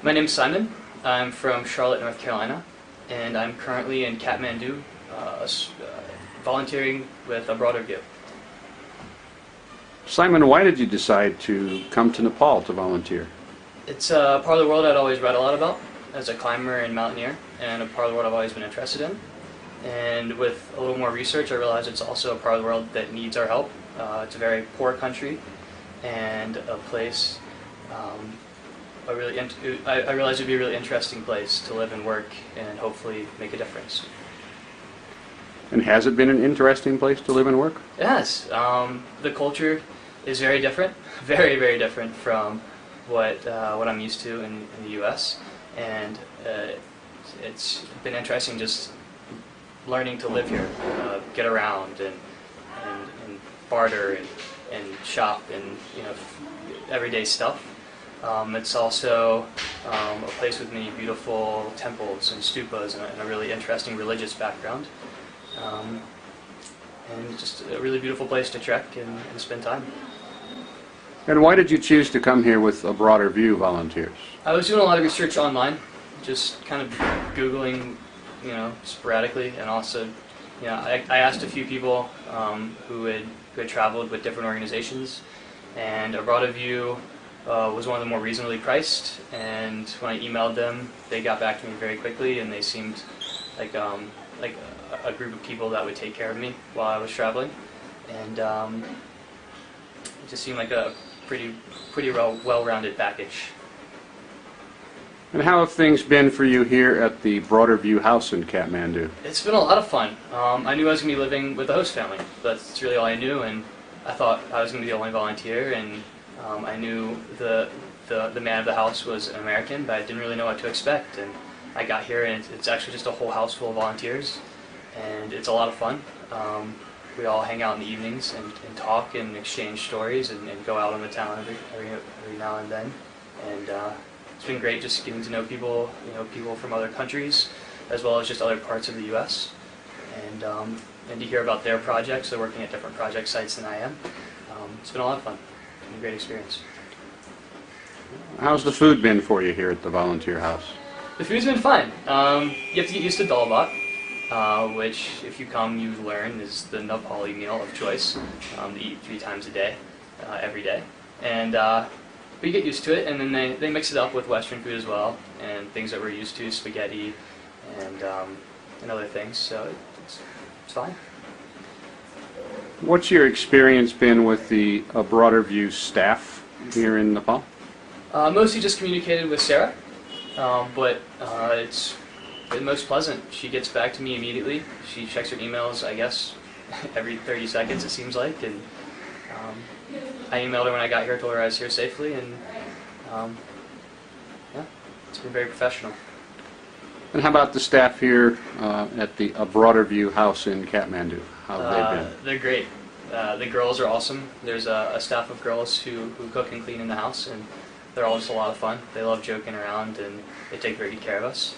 My name's Simon. I'm from Charlotte, North Carolina, and I'm currently in Kathmandu, volunteering with A Broader View. Simon, why did you decide to come to Nepal to volunteer? It's a part of the world I'd always read a lot about as a climber and mountaineer, and a part of the world I've always been interested in. And with a little more research, I realized it's also a part of the world that needs our help. It's a very poor country, and a place I realized it would be a really interesting place to live and work and hopefully make a difference. And has it been an interesting place to live and work? It has. The culture is very different, very, very different from what I'm used to in the U.S. And it's been interesting just learning to live here, get around and barter and shop and everyday stuff. It's also a place with many beautiful temples and stupas and a really interesting religious background. And just a really beautiful place to trek and spend time. And why did you choose to come here with A Broader View volunteers? I was doing a lot of research online, just kind of Googling, sporadically, and also, I asked a few people who had traveled with different organizations, and A Broader View was one of the more reasonably priced, and when I emailed them, they got back to me very quickly, and they seemed like a group of people that would take care of me while I was traveling, and it just seemed like a pretty well-rounded package. And how have things been for you here at the Broader View house in Kathmandu? It's been a lot of fun. I knew I was going to be living with the host family. That's really all I knew, and I thought I was going to be the only volunteer, and I knew the man of the house was an American, but I didn't really know what to expect. And I got here, and it's actually just a whole house full of volunteers, and it's a lot of fun. We all hang out in the evenings and talk and exchange stories and go out on the town every now and then. And it's been great just getting to know people, people from other countries, as well as just other parts of the U.S. And to hear about their projects. They're working at different project sites than I am. It's been a lot of fun. It's been a great experience. How's the food been for you here at the volunteer house? The food's been fine. You have to get used to dalbat, which, if you come, you learn is the Nepali meal of choice. To eat 3 times a day, every day, and but you get used to it. And then they mix it up with Western food as well, and things that we're used to, spaghetti, and other things. So it's fine. What's your experience been with the A Broader View staff here in Nepal? Mostly just communicated with Sarah, but it's been most pleasant. She gets back to me immediately. She checks her emails, I guess, every 30 seconds it seems like, and I emailed her when I got here, told her I was here safely, and yeah, it's been very professional. And how about the staff here at the A Broader View house in Kathmandu? How have they been? They're great. The girls are awesome. There's a staff of girls who cook and clean in the house, and they're all just a lot of fun. They love joking around, and they take very good care of us.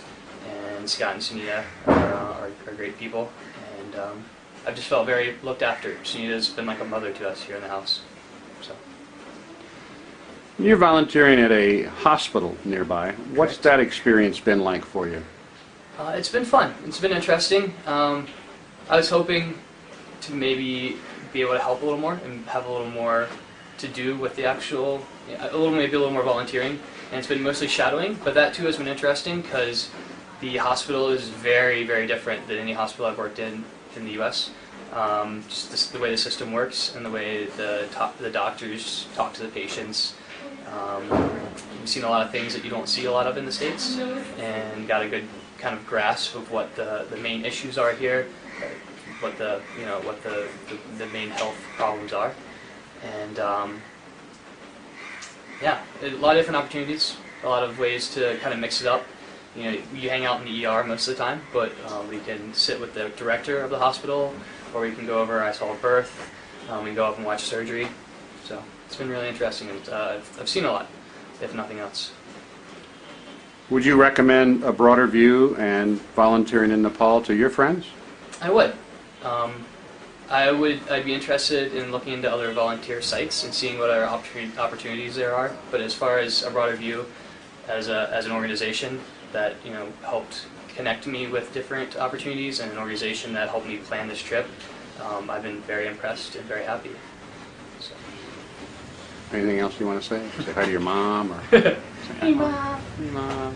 And Scott and Sunita are great people, and I've just felt very looked after. Sunita's been like a mother to us here in the house. So. You're volunteering at a hospital nearby. What's Correct. that experience been like for you? It's been fun. It's been interesting. I was hoping to maybe be able to help a little more and have a little more to do with the actual, maybe a little more volunteering. And it's been mostly shadowing, but that too has been interesting because the hospital is very, very different than any hospital I've worked in the U.S. Just the way the system works and the way the doctors talk to the patients. We've seen a lot of things that you don't see a lot of in the States, and got a good kind of grasp of what the main issues are here, what the main health problems are, and yeah, a lot of different opportunities, a lot of ways to kind of mix it up. You hang out in the ER most of the time, but we can sit with the director of the hospital, or we can go over, I saw a birth, we can go up and watch surgery. So it's been really interesting, and I've seen a lot, if nothing else. Would you recommend A Broader View and volunteering in Nepal to your friends? I would. I'd be interested in looking into other volunteer sites and seeing what other opportunities there are. But as far as A Broader View, as an organization that helped connect me with different opportunities, and an organization that helped me plan this trip. I've been very impressed and very happy. So. Anything else you want to say? Say hi to your mom or. Say hi, Hey, Mom. Hey, Mom.